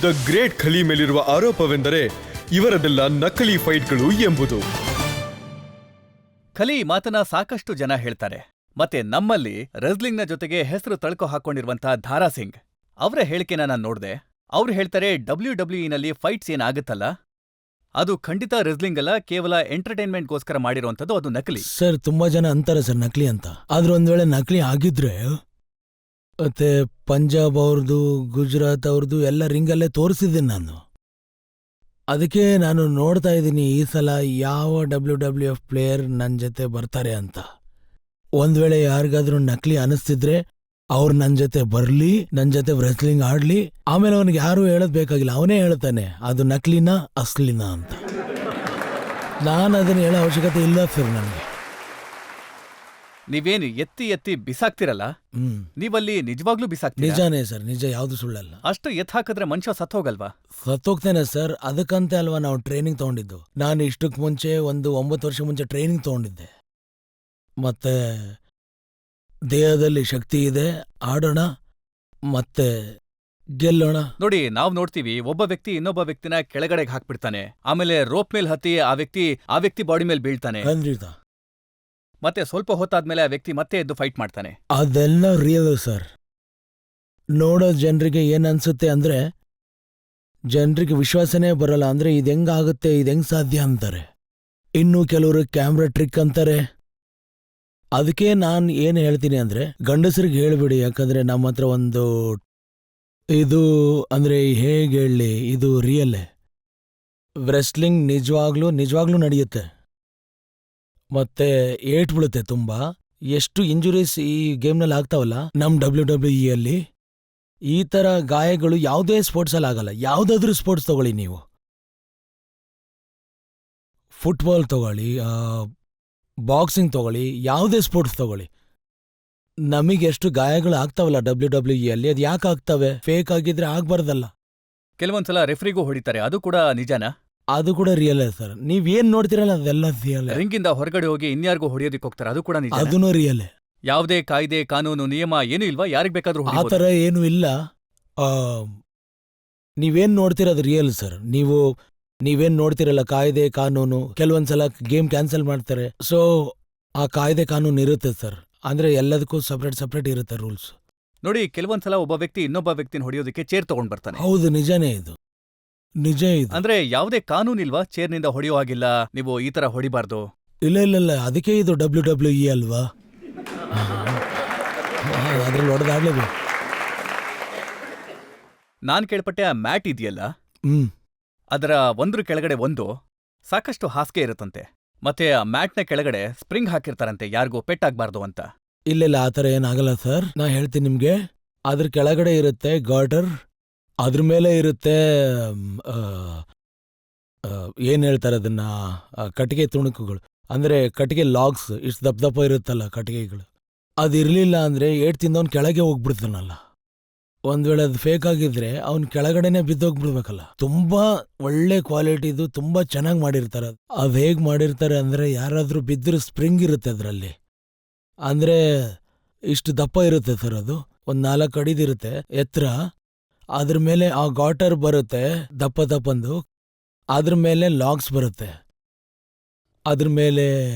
The great Khali ಮೇಲಿರುವ ಆರೋಪವೆಂದರೆ ಇವರದೆಲ್ಲ ನಕಲಿ ಫೈಟ್ಗಳು ಎಂಬುದು. ಖಲಿ ಮಾತನ್ನ ಸಾಕಷ್ಟು ಜನ ಹೇಳ್ತಾರೆ. ಮತ್ತೆ ನಮ್ಮಲ್ಲಿ ರೆಸ್ಲಿಂಗ್ನ ಜೊತೆಗೆ ಹೆಸರು ತಳ್ಕೊ ಹಾಕೊಂಡಿರುವಂತಹ ಧಾರಾ ಸಿಂಗ್ ಅವರ ಹೇಳಿಕೆನ ನಾನು ನೋಡ್ದೆ. ಅವ್ರು ಹೇಳ್ತಾರೆ WWE ಫೈಟ್ಸ್ ಏನಾಗುತ್ತಲ್ಲ ಅದು ಖಂಡಿತ ರೆಸ್ಲಿಂಗ್ ಅಲ್ಲ, ಕೇವಲ ಎಂಟರ್ಟೈನ್ಮೆಂಟ್ಗೋಸ್ಕರ ಮಾಡಿರುವಂಥದ್ದು, ಅದು ನಕಲಿ. ಸರ್ ತುಂಬಾ ಜನ ಅಂತಾರೆ ಸರ್ ನಕಲಿ ಅಂತ. ಆದ್ರೆ ಒಂದ್ ವೇಳೆ ನಕಲಿ ಆಗಿದ್ರೆ ಮತ್ತೆ ಪಂಜಾಬ್ ಅವ್ರದ್ದು, ಗುಜರಾತ್ ಅವ್ರದ್ದು ಎಲ್ಲ ರಿಂಗಲ್ಲೇ ತೋರಿಸಿದ್ದೀನಿ ನಾನು. ಅದಕ್ಕೆ ನಾನು ನೋಡ್ತಾ ಇದ್ದೀನಿ ಈ ಸಲ ಯಾವ WWF ಪ್ಲೇಯರ್ ನನ್ನ ಜೊತೆ ಬರ್ತಾರೆ ಅಂತ. ಒಂದ್ ವೇಳೆ ಯಾರಿಗಾದ್ರೂ ನಕಲಿ ಅನಿಸ್ತಿದ್ರೆ ಅವ್ರು ನನ್ನ ಜೊತೆ ಬರ್ಲಿ, ನನ್ನ ಜೊತೆ ರೆಸ್ಲಿಂಗ್ ಆಡ್ಲಿ, ಆಮೇಲೆ ಅವನಿಗೆ ಯಾರು ಹೇಳೋದ್ ಬೇಕಾಗಿಲ್ಲ, ಅವನೇ ಹೇಳ್ತಾನೆ ಅದು ನಕಲಿನ ಅಸ್ಲಿನ ಅಂತ. ನಾನು ಅದನ್ನ ಹೇಳೋ ಅವಶ್ಯಕತೆ ಇಲ್ಲ ಸರ್ ನನಗೆ. ನೀವೇನು ಎತ್ತಿ ಎತ್ತಿ ಬಿಸಾಕ್ತಿರಲ್ಲ, ನೀವಲ್ಲಿ ನಿಜವಾಗ್ಲೂ ಬಿಸಾಕ್ತೀರ? ನಿಜಾನೇ ಸರ್, ನಿಜ, ಯಾವ್ದು ಸುಳ್ಳಲ್ಲ. ಅಷ್ಟು ಎತ್ ಹಾಕಿದ್ರೆ ಮನುಷ್ಯ ಸತ್ತೋಗಲ್ವಾ? ಸತ್ತೋಗ್ತೇನೆ ಸರ್, ಅದಕ್ಕಂತೆ ಅಲ್ವಾ ನಾವು ಟ್ರೈನಿಂಗ್ ತಗೊಂಡಿದ್ದು. ನಾನು ಇಷ್ಟಕ್ಕೆ ಮುಂಚೆ ಒಂದು 9 ವರ್ಷ ಮುಂಚೆ ಟ್ರೈನಿಂಗ್ ತಗೊಂಡಿದ್ದೆ. ಮತ್ತೆ ದೇಹದಲ್ಲಿ ಶಕ್ತಿ ಇದೆ, ಆಡೋಣ ಮತ್ತೆ ಗೆಲ್ಲೋಣ. ನೋಡಿ, ನಾವ್ ನೋಡ್ತೀವಿ ಒಬ್ಬ ವ್ಯಕ್ತಿ ಇನ್ನೊಬ್ಬ ವ್ಯಕ್ತಿನ ಕೆಳಗಡೆಗೆ ಹಾಕ್ಬಿಡ್ತಾನೆ, ಆಮೇಲೆ ರೋಪ್ ಮೇಲ್ ಹತ್ತಿ ಆ ವ್ಯಕ್ತಿ ಬಾಡಿ ಮೇಲೆ ಬೀಳ್ತಾನೆ, ಖಂಡಿತ. ಮತ್ತೆ ಸ್ವಲ್ಪ ಹೊತ್ತಾದ್ಮೇಲೆ ಆ ವ್ಯಕ್ತಿ ಮತ್ತೆ ಎದ್ದು ಫೈಟ್ ಮಾಡ್ತಾನೆ. ಅದೆಲ್ಲ ರಿಯಲ್ ಸರ್. ನೋಡೋ ಜನರಿಗೆ ಏನ್ ಅನ್ಸುತ್ತೆ ಅಂದ್ರೆ, ಜನರಿಗೆ ವಿಶ್ವಾಸನೇ ಬರಲ್ಲ. ಅಂದ್ರೆ ಇದು ಹೆಂಗಾಗುತ್ತೆ, ಇದು ಹೆಂಗ್ ಸಾಧ್ಯ ಅಂತಾರೆ. ಇನ್ನು ಕೆಲವರು ಕ್ಯಾಮ್ರಾ ಟ್ರಿಕ್ ಅಂತಾರೆ. ಅದಕ್ಕೆ ನಾನು ಏನು ಹೇಳ್ತೀನಿ ಅಂದ್ರೆ, ಗಂಡಸರಿಗೆ ಹೇಳ್ಬಿಡಿ, ಯಾಕಂದ್ರೆ ನಮ್ಮ ಹತ್ರ ಒಂದು ಇದು ಅಂದ್ರೆ ಹೇಗೆ ಹೇಳಿ, ಇದು ರಿಯಲ್ಲೇ. ರೆಸ್ಲಿಂಗ್ ನಿಜವಾಗ್ಲೂ ನಡೆಯುತ್ತೆ. ಮತ್ತೆ ಏಟ್ ಬೀಳುತ್ತೆ ತುಂಬಾ. ಎಷ್ಟು ಇಂಜುರೀಸ್ ಈ ಗೇಮ್ನಲ್ಲಿ ಆಗ್ತಾವಲ್ಲ ನಮ್ WWE ಅಲ್ಲಿ, ಈ ತರ ಗಾಯಗಳು ಯಾವುದೇ ಸ್ಪೋರ್ಟ್ಸ್ ಅಲ್ಲಿ ಆಗಲ್ಲ. ಯಾವ್ದಾದ್ರೂ ಸ್ಪೋರ್ಟ್ಸ್ ತಗೊಳ್ಳಿ ನೀವು, ಫುಟ್ಬಾಲ್ ತಗೊಳ್ಳಿ, ಬಾಕ್ಸಿಂಗ್ ತಗೊಳ್ಳಿ, ಯಾವುದೇ ಸ್ಪೋರ್ಟ್ಸ್ ತಗೊಳ್ಳಿ, ನಮಗೆ ಎಷ್ಟು ಗಾಯಗಳು ಆಗ್ತಾವಲ್ಲ WWE ಅಲ್ಲಿ, ಅದು ಯಾಕೆ ಆಗ್ತವೆ? ಫೇಕ್ ಆಗಿದ್ರೆ ಆಗ್ಬಾರ್ದಲ್ಲ. ಕೆಲವೊಂದ್ಸಲ ರೆಫ್ರಿಗೂ ಹೊಡಿತಾರೆ, ಅದು ಕೂಡ ನಿಜಾನಾ? ಅದು ಕೂಡ ರಿಯಲ್ ಸರ್. ನೀವೇನ್ ನೋಡ್ತಿರಲ್ಲ ಅದೆಲ್ಲ ರಿಯಲ್. ರಿಂಗಿಂದ ಹೊರಗಡೆ ಹೋಗಿ ಇನ್ಯಾರಿಗೂ ಹೊಡೆಯೋದಕ್ಕೆ ಹೋಗ್ತಾರೆ, ಅದು ಕೂಡ ನಿಜ? ಅದೂ ರಿಯಲ್. ಯಾವುದೇ ಕಾಯ್ದೆ ಕಾನೂನು ನಿಯಮ ಏನೂ ಇಲ್ವಾ? ಯಾರಿಗ್ ಬೇಕಾದ್ರೂ ಆ ಥರ ಏನೂ ಇಲ್ಲ. ನೀವೇನ್ ನೋಡ್ತಿರೋದು ರಿಯಲ್ ಸರ್. ನೀವೇನ್ ನೋಡ್ತಿರಲ್ಲ ಕಾಯ್ದೆ ಕಾನೂನು, ಕೆಲವೊಂದ್ಸಲ ಗೇಮ್ ಕ್ಯಾನ್ಸಲ್ ಮಾಡ್ತಾರೆ. ಸೊ ಆ ಕಾಯ್ದೆ ಕಾನೂನು ಇರುತ್ತೆ ಸರ್. ಅಂದ್ರೆ ಎಲ್ಲದಕ್ಕೂ ಸಪ್ರೇಟ್ ಇರುತ್ತೆ ರೂಲ್ಸ್. ನೋಡಿ, ಕೆಲವೊಂದ್ಸಲ ಒಬ್ಬ ವ್ಯಕ್ತಿ ಇನ್ನೊಬ್ಬ ವ್ಯಕ್ತಿನ ಹೊಡೆಯೋದಕ್ಕೆ ಚೇರ್ ತಗೊಂಡ್ ಬರ್ತಾನೆ. ಹೌದು, ನಿಜಾನೇ ಇದು, ನಿಜ ಇದು. ಅಂದ್ರೆ ಯಾವುದೇ ಕಾನೂನು ಇಲ್ವಾ? ಚೇರ್ನಿಂದ ಹೊಡೆಯೋ ಹಾಗಿಲ್ಲ, ನೀವು ಈ ತರ ಹೊಡಿಬಾರ್ದು? ಇಲ್ಲ, ಅದಕ್ಕೆ ಇದು WWE ಅಲ್ವಾ, ಅದ್ರಲ್ಲಿ ಹೊಡೆದಾಡ್ಲೇಬೇಕು. ನಾನ್ ಕೇಳ್ಪಟ್ಟೆ ಆ ಮ್ಯಾಟ್ ಇದೆಯಲ್ಲ, ಅದರ ಒಂದ್ರ ಕೆಳಗಡೆ ಸಾಕಷ್ಟು ಹಾಸಿಗೆ ಇರುತ್ತಂತೆ. ಮತ್ತೆ ಆ ಮ್ಯಾಟ್ನ ಕೆಳಗಡೆ ಸ್ಪ್ರಿಂಗ್ ಹಾಕಿರ್ತಾರಂತೆ, ಯಾರಿಗೂ ಪೆಟ್ಟಾಗ್ಬಾರ್ದು ಅಂತ. ಇಲ್ಲ, ಆ ಥರ ಏನಾಗಲ್ಲ ಸರ್. ನಾ ಹೇಳ್ತೀನಿ ನಿಮ್ಗೆ. ಅದ್ರ ಕೆಳಗಡೆ ಇರುತ್ತೆ ಗಾರ್ಟರ್, ಅದ್ರ ಮೇಲೆ ಇರುತ್ತೆ ಏನ್ ಹೇಳ್ತಾರೆ ಅದನ್ನ, ಕಟ್ಟಿಗೆ ತುಣುಕುಗಳು, ಅಂದ್ರೆ ಕಟ್ಟಿಗೆ ಲಾಗ್ಸ್. ಇಷ್ಟು ದಪ್ಪ ಇರುತ್ತಲ್ಲ ಕಟ್ಟಿಗೆಗಳು, ಅದಿರ್ಲಿಲ್ಲ ಅಂದ್ರೆ ಏಟ್ ತಿಂದವನ್ ಕೆಳಗೆ ಹೋಗ್ಬಿಡ್ತಾನಲ್ಲ. ಒಂದ್ ವೇಳೆ ಅದು ಫೇಕ್ ಆಗಿದ್ರೆ ಅವ್ನ್ ಕೆಳಗಡೆನೆ ಬಿದ್ದೋಗ್ಬಿಡ್ಬೇಕಲ್ಲ. ತುಂಬಾ ಒಳ್ಳೆ ಕ್ವಾಲಿಟಿದು, ತುಂಬಾ ಚೆನ್ನಾಗಿ ಮಾಡಿರ್ತಾರೆ. ಅದ್ ಹೇಗ್ ಮಾಡಿರ್ತಾರೆ ಅಂದ್ರೆ, ಯಾರಾದ್ರೂ ಬಿದ್ದರೂ ಸ್ಪ್ರಿಂಗ್ ಇರುತ್ತೆ ಅದ್ರಲ್ಲಿ, ಅಂದ್ರೆ ಇಷ್ಟು ದಪ್ಪ ಇರುತ್ತೆ ಸರ್. ಅದು ಒಂದ್ 4 ಅಡಿದಿರುತ್ತೆ ಎತ್ತರ. ಅದ್ರ ಮೇಲೆ ಆ ಗಾಟರ್ ಬರುತ್ತೆ ದಪ್ಪಂದು, ಅದ್ರ ಮೇಲೆ ಲಾಗ್ಸ್ ಬರುತ್ತೆ, ಅದ್ರ ಮೇಲೆ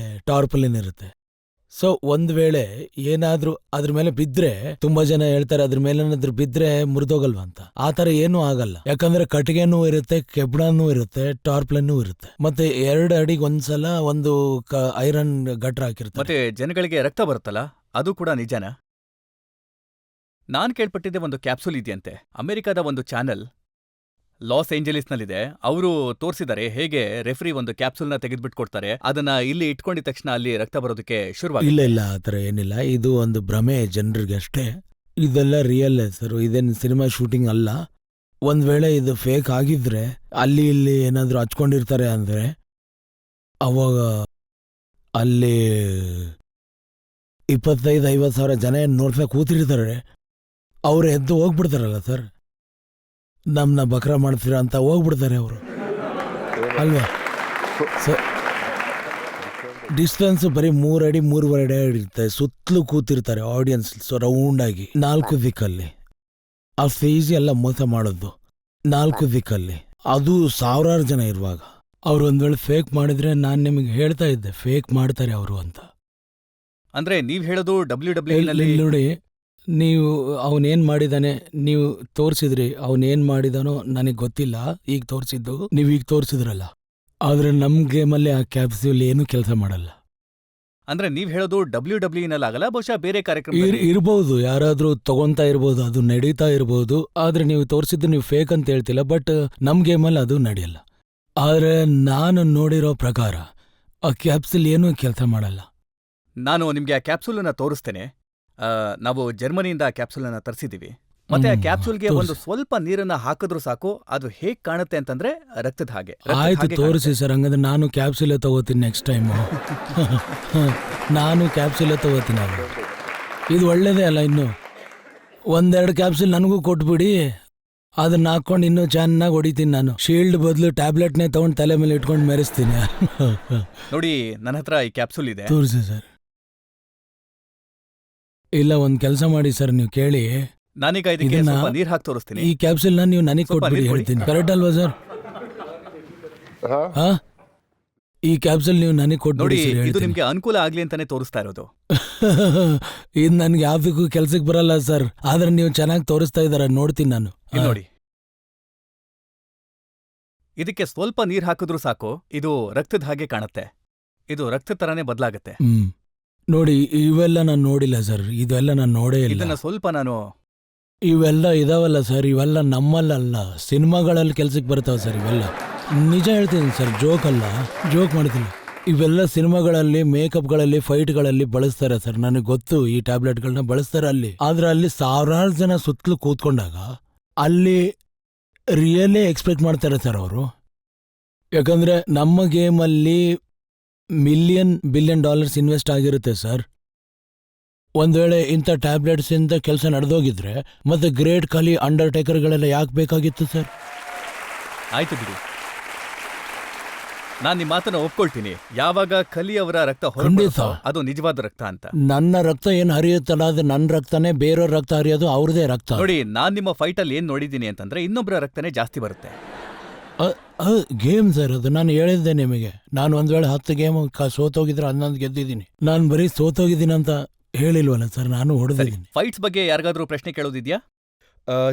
ಟಾರ್ಪಲಿನ್ ಇರುತ್ತೆ. ಸೊ ಒಂದ್ ವೇಳೆ ಏನಾದ್ರೂ ಅದ್ರ ಮೇಲೆ ಬಿದ್ರೆ, ತುಂಬಾ ಜನ ಹೇಳ್ತಾರೆ ಅದ್ರ ಮೇಲೆ ಏನಾದ್ರೂ ಬಿದ್ರೆ ಮುರಿದೋಗಲ್ವಾ ಅಂತ. ಆ ತರ ಏನೂ ಆಗಲ್ಲ, ಯಾಕಂದ್ರೆ ಕಟ್ಟಿಗೆನೂ ಇರುತ್ತೆ, ಕೆಬ್ಣನೂ ಇರುತ್ತೆ, ಟಾರ್ಪಲಿನೂ ಇರುತ್ತೆ. ಮತ್ತೆ 2 ಅಡಿಗೆ ಒಂದ್ಸಲ ಒಂದು ಐರನ್ ಗಟ್ರ ಹಾಕಿರುತ್ತೆ. ಮತ್ತೆ ಜನಗಳಿಗೆ ರಕ್ತ ಬರುತ್ತಲ್ಲ, ಅದು ಕೂಡ ನಿಜಾನ? ನಾನ್ ಕೇಳ್ಪಟ್ಟಿದ್ದೆ ಒಂದು ಕ್ಯಾಪ್ಸೂಲ್ ಇದೆಯಂತೆ. ಅಮೆರಿಕದ ಒಂದು ಚಾನೆಲ್ ಲಾಸ್ ಏಂಜಲೀಸ್ನಲ್ಲಿದೆ. ಅವರು ತೋರಿಸಿದ್ದಾರೆ ಹೇಗೆ ರೆಫ್ರಿ ಒಂದು ಕ್ಯಾಪ್ಸೂಲ್ನ ತೆಗೆದ್ಬಿಟ್ಕೊಡ್ತಾರೆ, ಅದನ್ನ ಇಲ್ಲಿ ಇಟ್ಕೊಂಡಿದ ತಕ್ಷಣ ಅಲ್ಲಿ ರಕ್ತ ಬರೋದಕ್ಕೆ ಶುರುವಾಗಿ. ಇಲ್ಲ, ಆ ಥರ ಏನಿಲ್ಲ. ಇದು ಒಂದು ಭ್ರಮೆ ಜನರಿಗೆ ಅಷ್ಟೇ. ಇದೆಲ್ಲ ರಿಯಲ್ ಸರ್, ಇದೇನು ಸಿನಿಮಾ ಶೂಟಿಂಗ್ ಅಲ್ಲ. ಒಂದ್ ವೇಳೆ ಇದು ಫೇಕ್ ಆಗಿದ್ರೆ, ಅಲ್ಲಿ ಇಲ್ಲಿ ಏನಾದ್ರೂ ಹಚ್ಕೊಂಡಿರ್ತಾರೆ ಅಂದ್ರೆ, ಅವಾಗ ಅಲ್ಲಿ 25-50 ಸಾವಿರ ಜನ ನೋಡ್ತಾ ಕೂತಿರ್ತಾರೆ, ಅವ್ರು ಎದ್ದು ಹೋಗ್ಬಿಡ್ತಾರಲ್ಲ ಸರ್. ನಮ್ನ ಬಕ್ರ ಮಾಡ್ತೀರಾ ಅಂತ ಹೋಗ್ಬಿಡ್ತಾರೆ ಅವರು, ಅಲ್ವಾ? ಡಿಸ್ಟೆನ್ಸ್ ಬರೀ 3 ಅಡಿ 3.5 ಅಡಿ ಇರುತ್ತೆ. ಸುತ್ತಲೂ ಕೂತಿರ್ತಾರೆ ಆಡಿಯನ್ಸ್ ರೌಂಡ್ ಆಗಿ 4 ದಿಕ್ಕಲ್ಲಿ. ಅಷ್ಟು ಈಸಿ ಎಲ್ಲ ಮೋಸ ಮಾಡೋದು. 4 ದಿಕ್ಕಲ್ಲಿ, ಅದು ಸಾವಿರಾರು ಜನ ಇರುವಾಗ. ಅವ್ರು ಒಂದ್ ವೇಳೆ ಫೇಕ್ ಮಾಡಿದ್ರೆ ನಾನು ನಿಮಗೆ ಹೇಳ್ತಾ ಇದ್ದೆ ಫೇಕ್ ಮಾಡ್ತಾರೆ ಅವರು ಅಂತ. ಅಂದ್ರೆ ನೀವ್ ಹೇಳೋದು WWE ನಲ್ಲಿ ಇಲ್ಲಿ ನೋಡಿ, ನೀವು ಅವನೇನ್ ಮಾಡಿದಾನೆ ನೀವು ತೋರಿಸಿದ್ರಿ, ಅವನೇನ್ ಮಾಡಿದಾನೋ ನನಗೆ ಗೊತ್ತಿಲ್ಲ. ಈಗ ತೋರಿಸಿದ್ದು ನೀವು ಈಗ ತೋರಿಸಿದ್ರಲ್ಲ, ಆದ್ರೆ ನಮ್ ಗೇಮಲ್ಲಿ ಆ ಕ್ಯಾಪ್ಸ್ಯೂಲ್ ಏನು ಕೆಲಸ ಮಾಡಲ್ಲ. ಅಂದ್ರೆ ನೀವ್ ಹೇಳೋದು WWE ನಲ್ಲಿ ಆಗಲ್ಲ, ಬಹುಶಃ ಬೇರೆ ಕಾರ್ಯಕ್ರಮ ಇರ್ಬೋದು, ಯಾರಾದ್ರೂ ತಗೊಂತಾ ಇರ್ಬೋದು, ಅದು ನಡೀತಾ ಇರ್ಬೋದು. ಆದ್ರೆ ನೀವು ತೋರಿಸಿದ್ದು ನೀವು ಫೇಕ್ ಅಂತ ಹೇಳ್ತಿಲ್ಲ, ಬಟ್ ನಮ್ ಗೇಮಲ್ಲಿ ಅದು ನಡೆಯಲ್ಲ. ಆದ್ರೆ ನಾನು ನೋಡಿರೋ ಪ್ರಕಾರ ಆ ಕ್ಯಾಪ್ಸೂಲ್ ಏನೂ ಕೆಲಸ ಮಾಡಲ್ಲ. ನಾನು ನಿಮ್ಗೆ ಆ ಕ್ಯಾಪ್ಸೂಲನ್ನ ತೋರಿಸ್ತೇನೆ. ನಾವು ಜರ್ಮನಿಯಿಂದ ಆ ಕ್ಯಾಪ್ಸೂಲನ್ನ ತರಿಸಿದೀವಿ. ಮತ್ತೆ ಆ ಕ್ಯಾಪ್ಸೂಲ್ಗೆ ಒಂದು ಸ್ವಲ್ಪ ನೀರನ್ನ ಹಾಕಿದ್ರು ಸಾಕು, ಅದು ಹೇಗ್ ಕಾಣುತ್ತೆ ಅಂತಂದ್ರೆ ರಕ್ತದ ಹಾಗೆ. ಆಯ್ತು ತೋರಿಸಿ ಸರ್, ಹಂಗಂದ್ರೆ ನಾನು ಕ್ಯಾಪ್ಸೂಲೇ ತಗೋತೀನಿ ನೆಕ್ಸ್ಟ್ ಟೈಮ್. ನಾನು ಕ್ಯಾಪ್ಸೂಲೇ ತಗೋತೀನಿ. ಇದು ಒಳ್ಳೇದೇ ಅಲ್ಲ. ಇನ್ನು 1-2 ಕ್ಯಾಪ್ಸೂಲ್ ನನಗೂ ಕೊಟ್ಬಿಡಿ, ಅದನ್ನ ಹಾಕೊಂಡು ಇನ್ನೂ ಚೆನ್ನಾಗಿ ಹೊಡಿತೀನಿ. ನಾನು ಶೀಲ್ಡ್ ಬದಲು ಟ್ಯಾಬ್ಲೆಟ್ನೇ ತಗೊಂಡು ತಲೆ ಮೇಲೆ ಇಟ್ಕೊಂಡು ಮೆರೆಸ್ತೀನಿ. ನೋಡಿ, ನನ್ನ ಹತ್ರ ಈ ಕ್ಯಾಪ್ಸೂಲ್ ಇದೆ. ತೋರಿಸಿ ಸರ್. ಇಲ್ಲ, ಒಂದ್ ಕೆಲಸ ಮಾಡಿ ಸರ್, ನೀವು ಕೇಳಿ, ನಾನೀಗ ಇದಕ್ಕೆ ಸ್ವಲ್ಪ ನೀರ್ ಹಾಕಿ ತೋರಿಸ್ತೀನಿ. ಈ ಕ್ಯಾಪ್ಸೂಲ್ನ ನೀವು ನನಗೆ ಕೊಟ್ಬಿಡಿ ಹೇಳ್ತೀನಿ. ಕರೆಕ್ಟ್ ಅಲ್ವಾ ಸರ್? ಈ ಕ್ಯಾಪ್ಸೂಲ್ ನೀವು ನನಗೆ ಕೊಟ್ಬಿಡಿ ನೋಡಿ, ಸರ್. ಇದು ನಿಮ್ಗೆ ಅನುಕೂಲ ಆಗ್ಲಿ ಅಂತಾನೆ ತೋರಿಸ್ತಾ ಇರೋದು. ಇದು ನನ್ಗೆ ಯಾವ್ದಕ್ಕೂ ಕೆಲ್ಸಕ್ಕೆ ಬರಲ್ಲ ಸರ್, ಆದ್ರೆ ನೀವು ಚೆನ್ನಾಗಿ ತೋರಿಸ್ತಾ ಇದಾರ, ನೋಡ್ತೀನಿ ನಾನು. ಇಲ್ಲಿ ನೋಡಿ, ಇದಕ್ಕೆ ಸ್ವಲ್ಪ ನೀರ್ ಹಾಕಿದ್ರು ಸಾಕು, ಇದು ರಕ್ತದ ಹಾಗೆ ಕಾಣುತ್ತೆ. ಇದು ರಕ್ತದ ತರಾನೇ ಬದಲಾಗತ್ತೆ. ನೋಡಿ, ಇವೆಲ್ಲ ನಾನು ನೋಡಿಲ್ಲ ಸರ್, ಇದೆಲ್ಲ ನಾನು ನೋಡೇ ಇಲ್ಲ. ಇದನ್ನ ಸ್ವಲ್ಪ ನಾನು ಇವೆಲ್ಲ ಇದಾವಲ್ಲ ಸರ್, ಇವೆಲ್ಲ ನಮ್ಮಲ್ಲಲ್ಲ, ಸಿನಿಮಾಗಳಲ್ಲಿ ಕೆಲ್ಸಕ್ಕೆ ಬರ್ತಾವ ಸರ್ ಇವೆಲ್ಲ. ನಿಜ ಹೇಳ್ತೀನಿ ಸರ್, ಜೋಕ್ ಅಲ್ಲ, ಜೋಕ್ ಮಾಡ್ತೀನಿ. ಇವೆಲ್ಲ ಸಿನಿಮಾಗಳಲ್ಲಿ, ಮೇಕಪ್ಗಳಲ್ಲಿ, ಫೈಟ್ಗಳಲ್ಲಿ ಬಳಸ್ತಾರೆ ಸರ್. ನನಗೆ ಗೊತ್ತು, ಈ ಟ್ಯಾಬ್ಲೆಟ್ಗಳನ್ನ ಬಳಸ್ತಾರೆ ಅಲ್ಲಿ. ಆದ್ರೆ ಅಲ್ಲಿ ಸಾವಿರಾರು ಜನ ಸುತ್ತಲೂ ಕೂತ್ಕೊಂಡಾಗ ಅಲ್ಲಿ ರಿಯಲೇ ಎಕ್ಸ್ಪೆಕ್ಟ್ ಮಾಡ್ತಾರೆ ಸರ್ ಅವರು. ಯಾಕಂದ್ರೆ ನಮ್ಮ ಗೇಮಲ್ಲಿ $1 billion ಇನ್ವೆಸ್ಟ್ ಆಗಿರುತ್ತೆ ಸರ್. ಒಂದ್ ವೇಳೆ ಇಂಥ ಟ್ಯಾಬ್ಲೆಟ್ಸ್ ಇಂದ ಕೆಲಸ ನಡೆದೋಗಿದ್ರೆ ಮತ್ತೆ ಗ್ರೇಟ್ ಖಾಲಿ, ಅಂಡರ್ಟೇಕರ್ಗಳೆಲ್ಲ ಯಾಕೆ ಬೇಕಾಗಿತ್ತು ಸರ್? ಆಯ್ತು ಬಿಡಿ, ನಾನ್ ನಿಮ್ಮ ಮಾತನ್ನ ಒಪ್ಕೊಳ್ತೀನಿ. ಯಾವಾಗ ಖಲಿ ಅವರ ರಕ್ತ ಹೊರಬಿಡುತ್ತೋ ಅದು ನಿಜವಾದ ರಕ್ತ ಅಂತ. ನನ್ನ ರಕ್ತ ಏನ್ ಹರಿಯುತ್ತಲ್ಲ, ಅದು ನನ್ನ ರಕ್ತನೇ. ಬೇರೆಯವ್ರ ರಕ್ತ ಹರಿಯೋದು ಅವ್ರದೇ ರಕ್ತ. ನೋಡಿ, ನಾನ್ ನಿಮ್ಮ ಫೈಟ್ ಅಲ್ಲಿ ಏನ್ ನೋಡಿದೀನಿ ಅಂತಂದ್ರೆ ಇನ್ನೊಬ್ಬರ ರಕ್ತನೇ ಜಾಸ್ತಿ ಬರುತ್ತೆ. ಗೇಮ್ ಸರ್ ಅದು. ನಾನು ಹೇಳಿದ್ದೆ ನಿಮಗೆ, ನಾನು ಒಂದ್ ವೇಳೆ 10 ಗೇಮ್ ಸೋತೋಗಿದ್ರೆ 11 ಗೆದ್ದಿದ್ದೀನಿ. ನಾನು ಬರೀ ಸೋತೋಗಿದ್ದೀನಿ ಅಂತ ಹೇಳಿಲ್ವಲ್ಲ ಸರ್, ನಾನು ಹೊಡೆದಿದ್ದೀನಿ. ಫೈಟ್ಸ್ ಬಗ್ಗೆ ಯಾರಿಗಾದ್ರೂ ಪ್ರಶ್ನೆ ಕೇಳೋದಿದ್ಯಾ?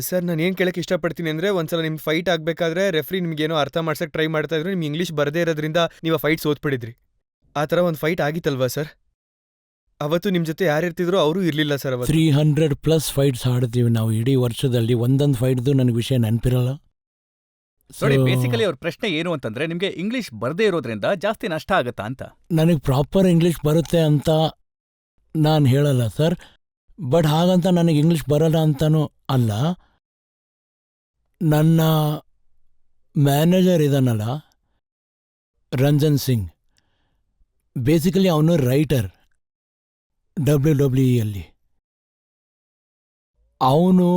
ಸರ್, ನಾನು ಏನು ಕೇಳಕ್ಕೆ ಇಷ್ಟಪಡ್ತೀನಿ ಅಂದರೆ, ಒಂದ್ಸಲ ನಿಮ್ಮ ಫೈಟ್ ಆಗಬೇಕಾದ್ರೆ ರೆಫ್ರಿ ನಿಮ್ಗೇನೋ ಅರ್ಥ ಮಾಡ್ಸಕ್ಕೆ ಟ್ರೈ ಮಾಡ್ತಾ ಇದ್ರು, ನಿಮ್ಗೆ ಇಂಗ್ಲೀಷ್ ಬರದೇ ಇರೋದ್ರಿಂದ ನೀವು ಆ ಫೈಟ್ ಸೋತ್ಬಿಟ್ಟಿದ್ರಿ. ಆ ಥರ ಒಂದು ಫೈಟ್ ಆಗಿತ್ತಲ್ವಾ ಸರ್? ಅವತ್ತು ನಿಮ್ಮ ಜೊತೆ ಯಾರು ಇರ್ತಿದ್ರು ಅವರು ಇರಲಿಲ್ಲ ಸರ್. 300+ ಫೈಟ್ಸ್ ಆಡ್ತೀವಿ ನಾವು ಇಡೀ ವರ್ಷದಲ್ಲಿ. ಒಂದೊಂದು ಫೈಟ್ದು ನನಗೆ ವಿಷಯ ನೆನಪಿರಲ್ಲ. ನೋಡಿ, ಬೇಸಿಕಲಿ ಅವ್ರ ಪ್ರಶ್ನೆ ಏನು ಅಂತಂದ್ರೆ, ನಿಮ್ಗೆ ಇಂಗ್ಲಿಷ್ ಬರದೇ ಇರೋದ್ರಿಂದ ಜಾಸ್ತಿ ನಷ್ಟ ಆಗತ್ತಾ ಅಂತ. ನನಗೆ ಪ್ರಾಪರ್ ಇಂಗ್ಲೀಷ್ ಬರುತ್ತೆ ಅಂತ ನಾನು ಹೇಳಲ್ಲ ಸರ್, ಬಟ್ ಹಾಗಂತ ನನಗೆ ಇಂಗ್ಲೀಷ್ ಬರಲ್ಲ ಅಂತಾನೂ ಅಲ್ಲ. ನನ್ನ ಮ್ಯಾನೇಜರ್ ಇದಾನಲ್ಲ, ರಂಜನ್ ಸಿಂಗ್, ಬೇಸಿಕಲಿ ಅವನು ರೈಟರ್ WWE. ಅವನು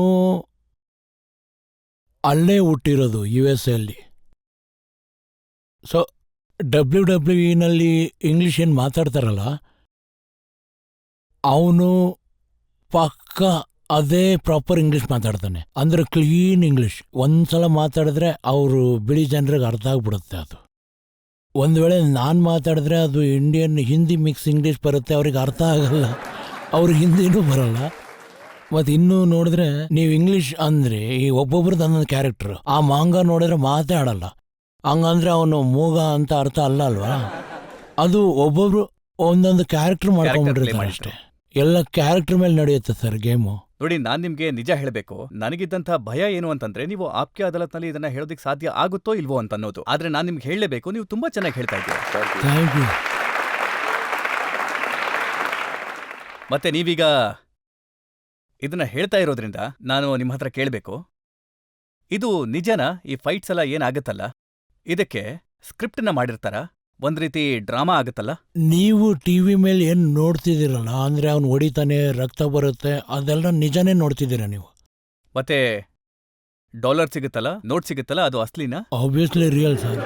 ಅಲ್ಲೇ ಹುಟ್ಟಿರೋದು USA. ಸೊ WWE ಇಂಗ್ಲೀಷ್ ಏನು ಮಾತಾಡ್ತಾರಲ್ಲ, ಅವನು ಪಕ್ಕ ಅದೇ ಪ್ರಾಪರ್ ಇಂಗ್ಲೀಷ್ ಮಾತಾಡ್ತಾನೆ. ಅಂದ್ರೆ ಕ್ಲೀನ್ ಇಂಗ್ಲೀಷ್. ಒಂದ್ಸಲ ಮಾತಾಡಿದ್ರೆ ಅವರು ಬಿಳಿ ಜನರಿಗೆ ಅರ್ಥ ಆಗ್ಬಿಡುತ್ತೆ ಅದು. ಒಂದು ವೇಳೆ ನಾನು ಮಾತಾಡಿದ್ರೆ ಅದು ಇಂಡಿಯನ್ ಹಿಂದಿ ಮಿಕ್ಸ್ ಇಂಗ್ಲೀಷ್ ಬರುತ್ತೆ, ಅವ್ರಿಗೆ ಅರ್ಥ ಆಗಲ್ಲ, ಅವ್ರಿಗೆ ಹಿಂದಿನೂ ಬರಲ್ಲ. ಮತ್ತು ಇನ್ನೂ ನೋಡಿದ್ರೆ ನೀವು ಇಂಗ್ಲೀಷ್ ಅಂದರೆ ಈ ಒಬ್ಬೊಬ್ರದ್ದು ಒಂದೊಂದು ಕ್ಯಾರೆಕ್ಟರ್. ಆ ಮಾಂಗ ನೋಡಿದ್ರೆ ಮಾತೇ ಆಡಲ್ಲ, ಹಂಗಂದ್ರೆ ಅವನು ಮೂಗ ಅಂತ ಅರ್ಥ ಅಲ್ಲ ಅಲ್ವಾ. ಅದು ಒಬ್ಬೊಬ್ರು ಒಂದೊಂದು ಕ್ಯಾರೆಕ್ಟರ್ ಮಾಡ್ಕೊಂಡ್ಬಿಟ್ಟಿರ್ತಾರೆ ಅಷ್ಟೇ. ಎಲ್ಲ ಕ್ಯಾರೆಕ್ಟರ್ ಮೇಲೆ ನಡೆಯುತ್ತೆ ಸರ್ ಗೇಮು. ನೋಡಿ, ನಾನ್ ನಿಮ್ಗೆ ನಿಜ ಹೇಳಬೇಕು, ನನಗಿದ್ದಂಥ ಭಯ ಏನು ಅಂತಂದ್ರೆ, ನೀವು ಆಪ್ಕೆ ಅದಾಲತ್ನಲ್ಲಿ ಇದನ್ನ ಹೇಳೋದಕ್ಕೆ ಸಾಧ್ಯ ಆಗುತ್ತೋ ಇಲ್ವೋ ಅಂತ ಅನ್ನೋದು. ಆದ್ರೆ ನಾನು ನಿಮ್ಗೆ ಹೇಳಲೇಬೇಕು, ನೀವು ತುಂಬಾ ಚೆನ್ನಾಗಿ ಹೇಳ್ತಾ ಇದ್ದೀರಾ. Thank you. ಮತ್ತೆ ನೀವೀಗ ಇದನ್ನ ಹೇಳ್ತಾ ಇರೋದ್ರಿಂದ ನಾನು ನಿಮ್ಮ ಹತ್ರ ಕೇಳಬೇಕು, ಇದು ನಿಜನಾ? ಈ ಫೈಟ್ಸ್ ಎಲ್ಲ ಏನಾಗುತ್ತಲ್ಲ, ಇದಕ್ಕೆ ಸ್ಕ್ರಿಪ್ಟ್ನ ಮಾಡಿರ್ತಾರ? ಒಂದ್ ರೀತಿ ಡ್ರಾಮಾ ಆಗುತ್ತಲ್ಲ? ನೀವು ಟಿವಿ ಮೇಲೆ ಏನು ನೋಡ್ತಿದ್ದೀರಲ್ಲ, ಅಂದ್ರೆ ಅವ್ನು ಹೊಡಿತಾನೆ, ರಕ್ತ ಬರುತ್ತೆ, ಅದೆಲ್ಲ ನಿಜನೇ ನೋಡ್ತಿದ್ದೀರಾ ನೀವು? ಮತ್ತೆ ಡಾಲರ್ ಸಿಗುತ್ತಲ್ಲ, ನೋಟ್ ಸಿಗುತ್ತಲ್ಲ, ಅದು ಅಸ್ಲಿನಾ? Obviously real sir.